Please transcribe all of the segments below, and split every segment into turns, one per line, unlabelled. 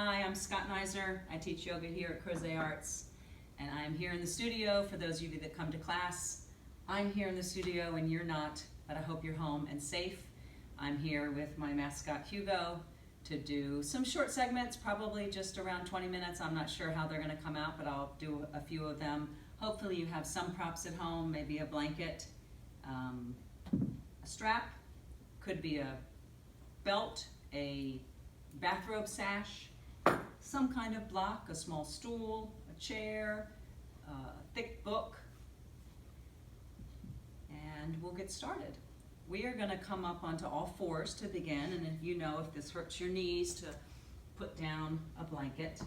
Hi, I'm Scott Neisser. I teach yoga here at Crozet Arts, and I'm here in the studio for those of you that come to class. I'm here in the studio and you're not, but I hope you're home and safe. I'm here with my mascot Hugo to do some short segments, probably just around 20 minutes. I'm not sure how they're going to come out, but I'll do a few of them. Hopefully you have some props at home, maybe a blanket, a strap, could be a belt, a bathrobe sash, some kind of block, a small stool, a chair, a thick book, and we'll get started. We are going to come up onto all fours to begin, and if you know if this hurts your knees, to put down a blanket.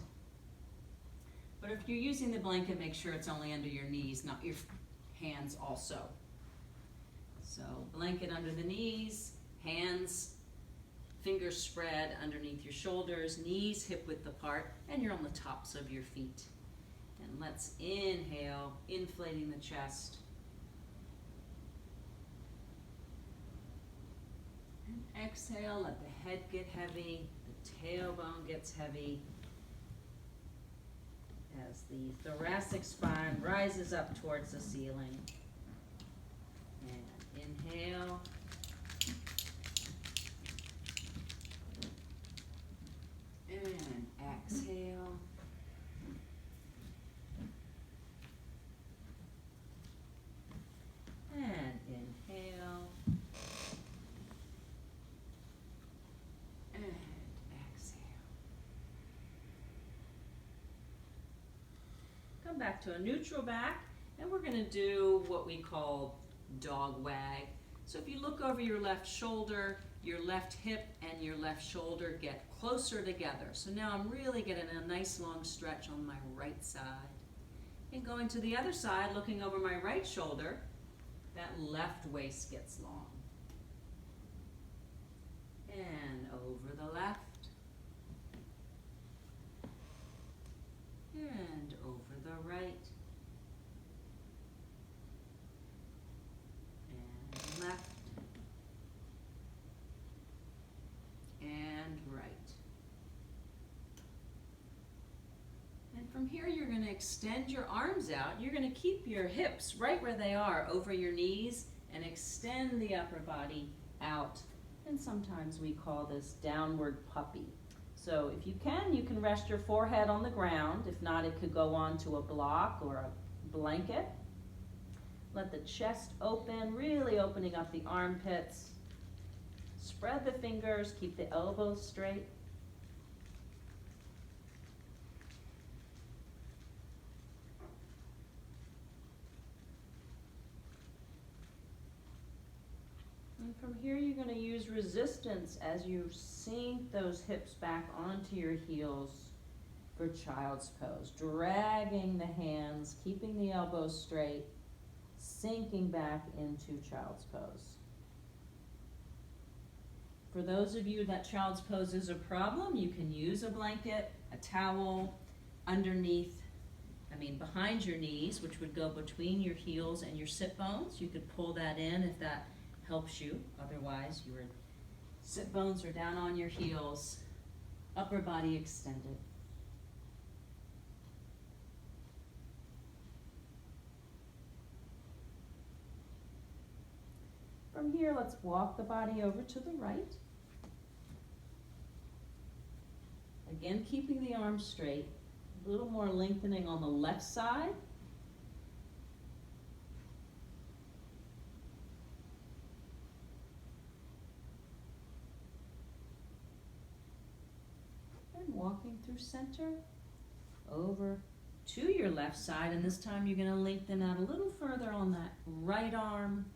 But if you're using the blanket, make sure it's only under your knees, not your hands also. So blanket under the knees, hands, fingers spread underneath your shoulders, knees hip width apart, and you're on the tops of your feet. And let's inhale, inflating the chest. And exhale, let the head get heavy, the tailbone gets heavy. As the thoracic spine rises up towards the ceiling. And inhale. And exhale. And inhale. And exhale. Come back to a neutral back, and we're going to do what we call dog wag. So if you look over your left shoulder, your left hip and your left shoulder get closer together. So now I'm really getting a nice long stretch on my right side. And going to the other side, looking over my right shoulder, that left waist gets long. And over the left. And over the right. And left. And right. And from here you're going to extend your arms out. You're going to keep your hips right where they are over your knees and extend the upper body out. And sometimes we call this downward puppy. So if you can rest your forehead on the ground. If not, it could go onto a block or a blanket. Let the chest open, really opening up the armpits. Spread the fingers, keep the elbows straight. And from here you're going to use resistance as you sink those hips back onto your heels for child's pose. Dragging the hands, keeping the elbows straight, sinking back into child's pose. For those of you that child's pose is a problem, you can use a blanket, a towel, behind your knees, which would go between your heels and your sit bones. You could pull that in if that helps you. Otherwise, your sit bones are down on your heels, upper body extended. From here, let's walk the body over to the right. Again, keeping the arms straight, a little more lengthening on the left side. And walking through center, over to your left side, and this time you're going to lengthen out a little further on that right arm.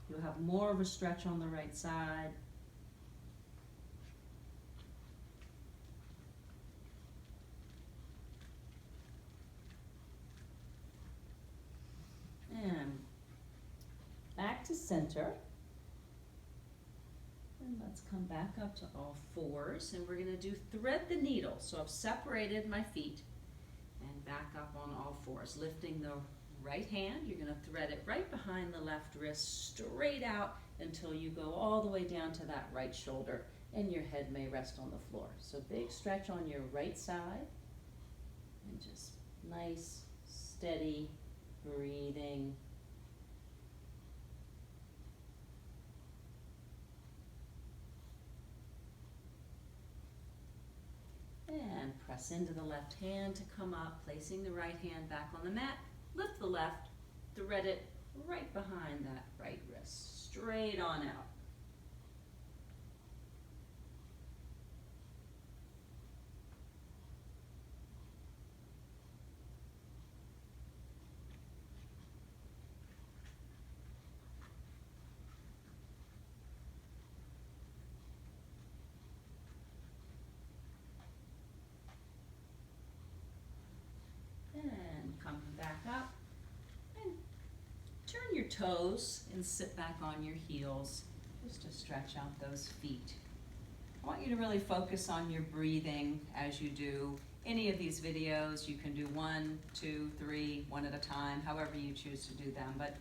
You'll have more of a stretch on the right side. And back to center. And let's come back up to all fours, and we're going to do thread the needle. So I've separated my feet and back up on all fours, lifting the right hand. You're going to thread it right behind the left wrist, straight out until you go all the way down to that right shoulder. and your head may rest on the floor. So big stretch on your right side, and just nice, steady breathing. And press into the left hand to come up, placing the right hand back on the mat. Lift the left, thread it right behind that right wrist, straight on out. And come back up and turn your toes and sit back on your heels just to stretch out those feet. I want you to really focus on your breathing as you do any of these videos. You can do 1, 2, 3, one at a time, however you choose to do them, but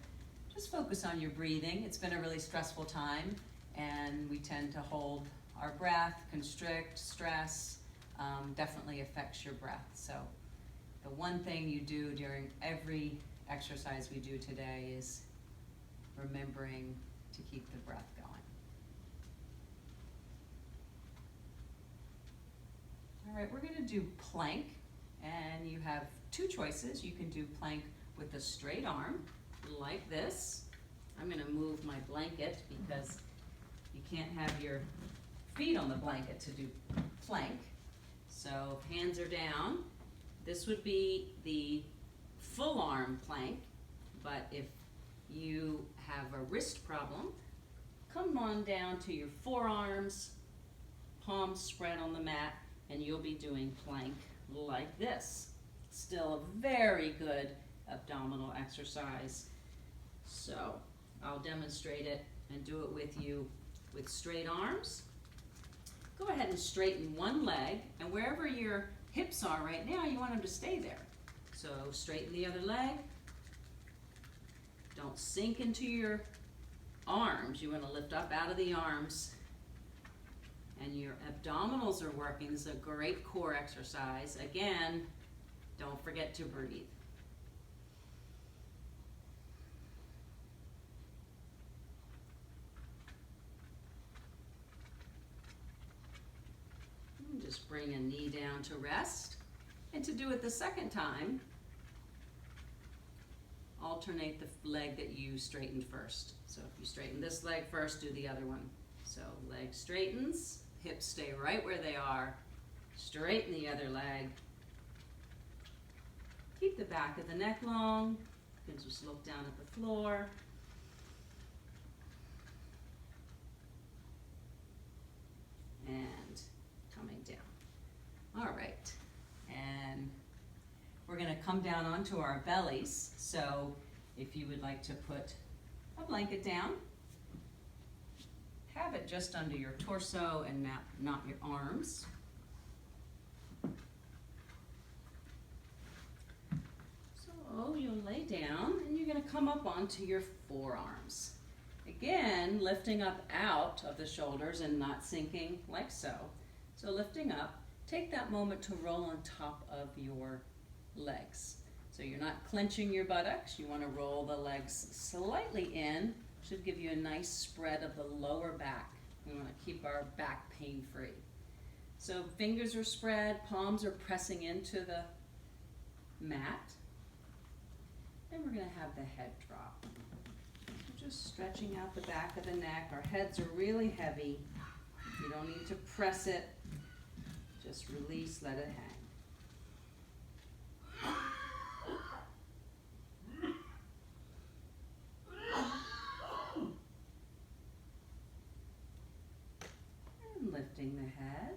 just focus on your breathing. It's been a really stressful time, and we tend to hold our breath, constrict, stress, definitely affects your breath. So the one thing you do during every exercise we do today is remembering to keep the breath going. All right, we're going to do plank, and you have two choices. You can do plank with a straight arm, like this. I'm going to move my blanket because you can't have your feet on the blanket to do plank. So hands are down. This would be the full arm plank, but if you have a wrist problem, come on down to your forearms, palms spread on the mat, and you'll be doing plank like this. Still a very good abdominal exercise. So I'll demonstrate it and do it with you with straight arms. Go ahead and straighten one leg, and wherever your hips are right now, you want them to stay there. So straighten the other leg. Don't sink into your arms. You want to lift up out of the arms. And your abdominals are working. This is a great core exercise. Again, don't forget to breathe. And just bring a knee down to rest. And to do it the second time, alternate the leg that you straightened first. So if you straighten this leg first, do the other one. So leg straightens, hips stay right where they are, straighten the other leg. Keep the back of the neck long. You can just look down at the floor. And coming down. All right. And we're going to come down onto our bellies. So if you would like to put a blanket down, have it just under your torso and not your arms. So you'll lay down and you're going to come up onto your forearms. Again, lifting up out of the shoulders and not sinking like so. So lifting up, take that moment to roll on top of your legs. So you're not clenching your buttocks. You want to roll the legs slightly in. Should give you a nice spread of the lower back. We want to keep our back pain free. So fingers are spread, palms are pressing into the mat. And we're going to have the head drop. So just stretching out the back of the neck. Our heads are really heavy. You don't need to press it. Just release, let it hang. And lifting the head.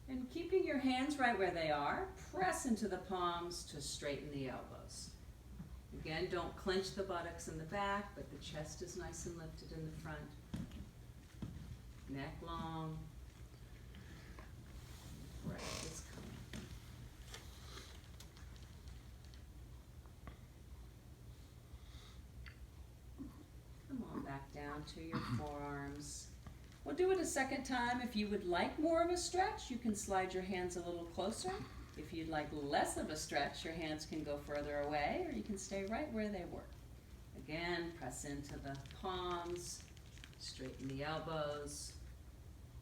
And keeping your hands right where they are, press into the palms to straighten the elbows. Again, don't clench the buttocks in the back, but the chest is nice and lifted in the front. Neck long. Breath is coming. Come on back down down to your forearms. We'll do it a second time. If you would like more of a stretch, you can slide your hands a little closer. If you'd like less of a stretch, your hands can go further away, or you can stay right where they were. Again, press into the palms, straighten the elbows.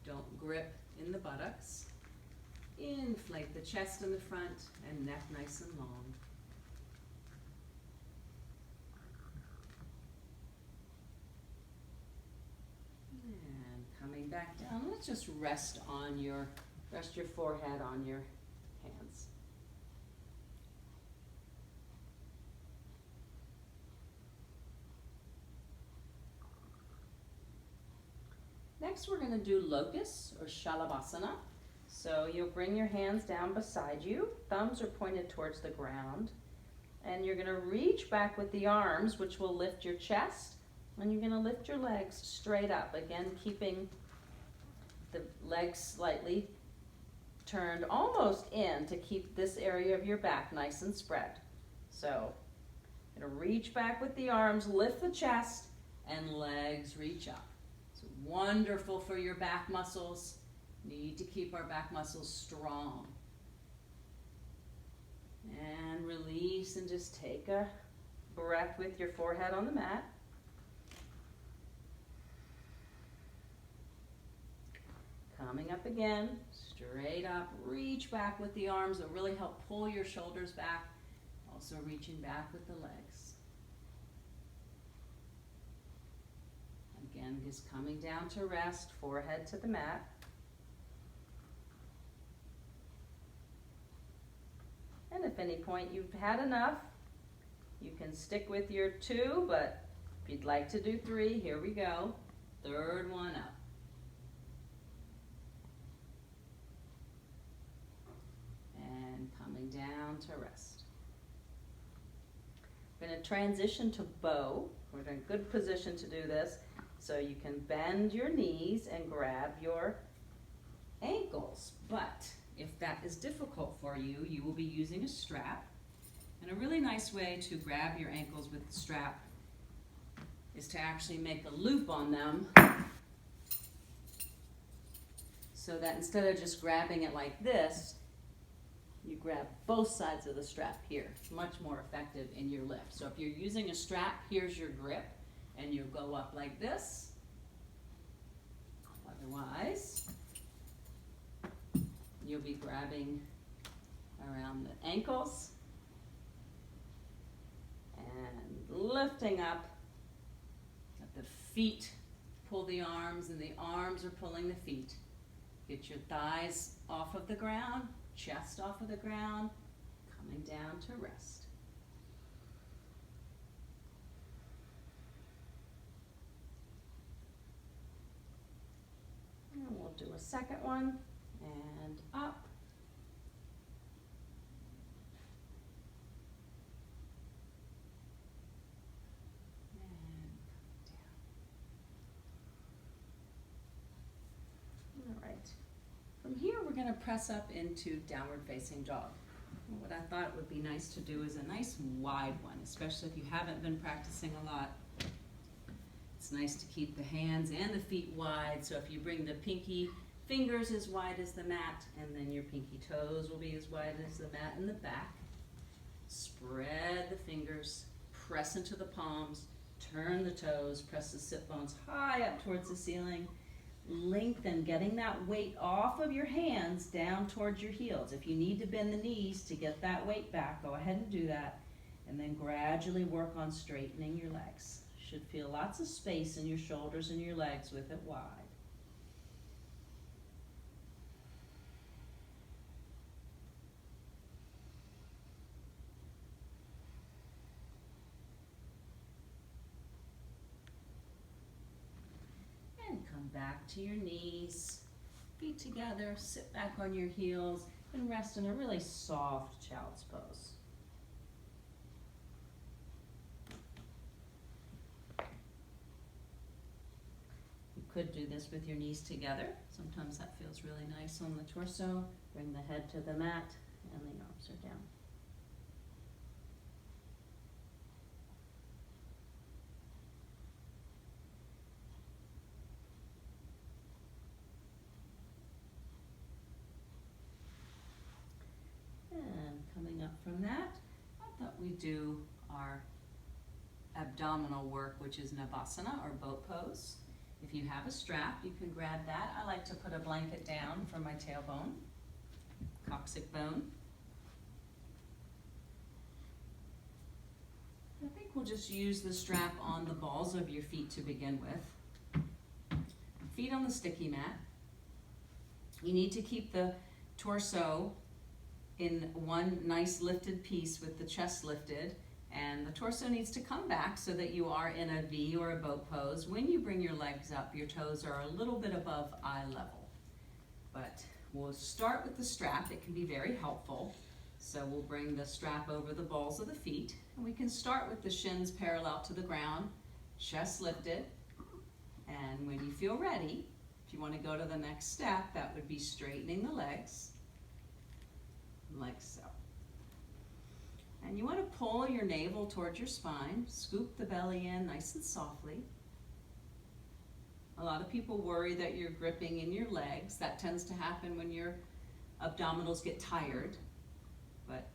Don't grip in the buttocks. Inflate the chest in the front and neck nice and long. And coming back down, let's just rest your forehead on your hands. Next, we're going to do Locust or Shavasana. So you'll bring your hands down beside you. Thumbs are pointed towards the ground. And you're going to reach back with the arms, which will lift your chest. And you're going to lift your legs straight up. Again, keeping the legs slightly turned almost in to keep this area of your back nice and spread. So you're going to reach back with the arms, lift the chest, and legs reach up. It's wonderful for your back muscles. Need to keep our back muscles strong. And release and just take a breath with your forehead on the mat. Coming up again, straight up, reach back with the arms. It'll really help pull your shoulders back. Also reaching back with the legs. Again, just coming down to rest, forehead to the mat. And if any point you've had enough, you can stick with your 2, but if you'd like to do 3, here we go. Third one up. And coming down to rest. We're going to transition to bow. We're in a good position to do this. So you can bend your knees and grab your ankles, but if that is difficult for you, you will be using a strap. And a really nice way to grab your ankles with the strap is to actually make a loop on them so that instead of just grabbing it like this, you grab both sides of the strap here. It's much more effective in your lift. So if you're using a strap, here's your grip, and you'll go up like this. Otherwise, you'll be grabbing around the ankles and lifting up. Let the feet pull the arms and the arms are pulling the feet. Get your thighs off of the ground, chest off of the ground, coming down to rest. And we'll do a second one. And up. And down. All right. From here, we're going to press up into downward facing dog. And what I thought would be nice to do is a nice wide one, especially if you haven't been practicing a lot. It's nice to keep the hands and the feet wide. So if you bring the pinky fingers as wide as the mat, and then your pinky toes will be as wide as the mat in the back. Spread the fingers, press into the palms, turn the toes, press the sit bones high up towards the ceiling. Lengthen, getting that weight off of your hands down towards your heels. If you need to bend the knees to get that weight back, go ahead and do that. And then gradually work on straightening your legs. Should feel lots of space in your shoulders and your legs with it wide. And come back to your knees, feet together, sit back on your heels, and rest in a really soft child's pose. You could do this with your knees together. Sometimes that feels really nice on the torso. Bring the head to the mat, and the arms are down. do our abdominal work, which is Navasana or boat pose. If you have a strap, you can grab that. I like to put a blanket down for my tailbone, coccyx bone. I think we'll just use the strap on the balls of your feet to begin with. Feet on the sticky mat. You need to keep the torso in one nice lifted piece with the chest lifted, and the torso needs to come back so that you are in a V or a boat pose. When you bring your legs up, your toes are a little bit above eye level. But we'll start with the strap. It can be very helpful. So we'll bring the strap over the balls of the feet, and we can start with the shins parallel to the ground, chest lifted, and when you feel ready, if you want to go to the next step, that would be straightening the legs, like so. And you want to pull your navel towards your spine, scoop the belly in nice and softly. A lot of people worry that you're gripping in your legs. That tends to happen when your abdominals get tired. But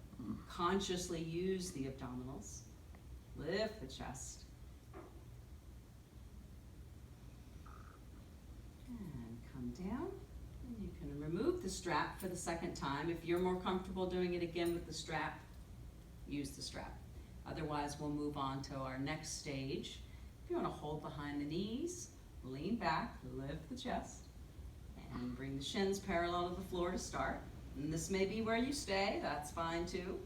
consciously use the abdominals. Lift the chest. And come down. And you can remove the strap for the second time. If you're more comfortable doing it again with the strap, use the strap. Otherwise, we'll move on to our next stage. If you want to hold behind the knees, lean back, lift the chest, and bring the shins parallel to the floor to start. And this may be where you stay, that's fine too.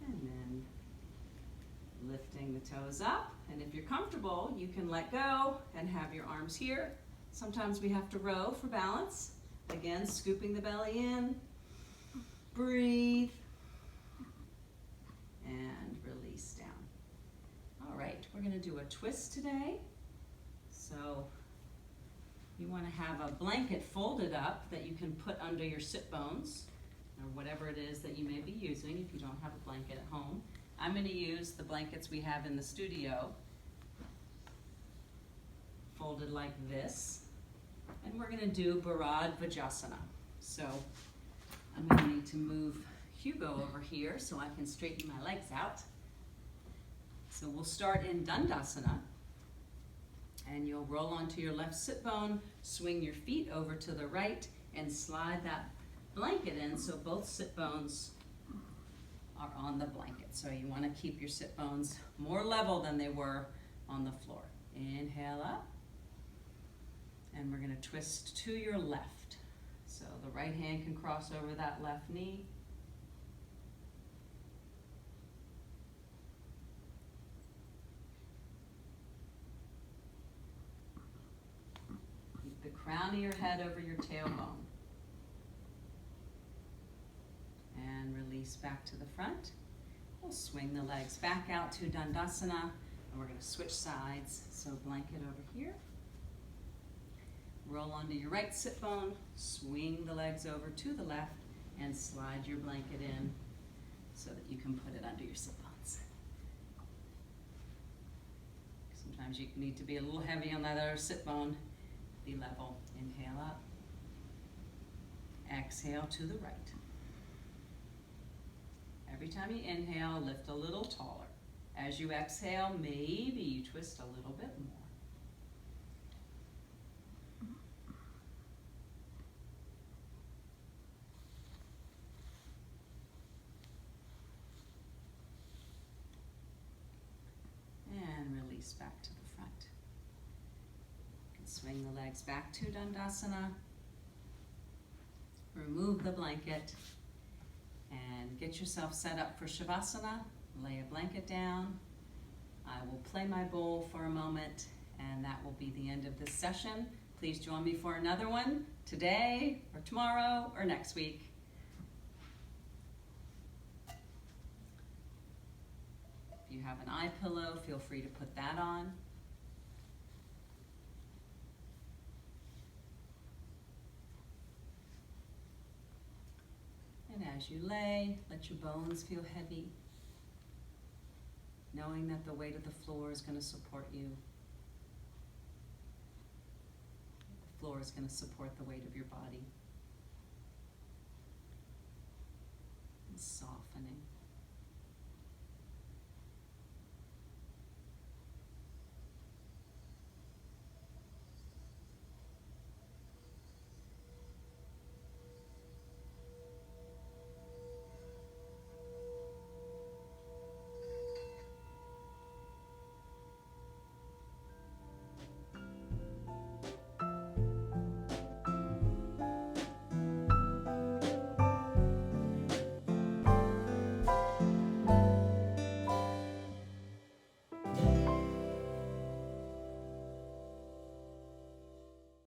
And then lifting the toes up. And if you're comfortable, you can let go and have your arms here. Sometimes we have to row for balance. Again, scooping the belly in. Breathe. And release down. All right, we're going to do a twist today. So you want to have a blanket folded up that you can put under your sit bones, or whatever it is that you may be using if you don't have a blanket at home. I'm going to use the blankets we have in the studio, folded like this. And we're going to do Bharad Vajrasana. So I'm going to need to move Hugo over here so I can straighten my legs out. So we'll start in Dandasana. And you'll roll onto your left sit bone, swing your feet over to the right, and slide that blanket in so both sit bones are on the blanket. So you want to keep your sit bones more level than they were on the floor. Inhale up. And we're going to twist to your left. So the right hand can cross over that left knee. Keep the crown of your head over your tailbone. And release back to the front. We'll swing the legs back out to Dandasana. And we're going to switch sides. So blanket over here. Roll onto your right sit bone, swing the legs over to the left, and slide your blanket in so that you can put it under your sit bones. Sometimes you need to be a little heavy on that other sit bone. Be level. Inhale up. Exhale to the right. Every time you inhale, lift a little taller. As you exhale, maybe you twist a little bit more. Back to the front. You can swing the legs back to Dandasana. Remove the blanket and get yourself set up for Shavasana. Lay a blanket down. I will play my bowl for a moment, and that will be the end of this session. Please join me for another one today or tomorrow or next week. If you have an eye pillow, feel free to put that on. And as you lay, let your bones feel heavy, knowing that the weight of the floor is going to support you. The floor is going to support the weight of your body. and softening.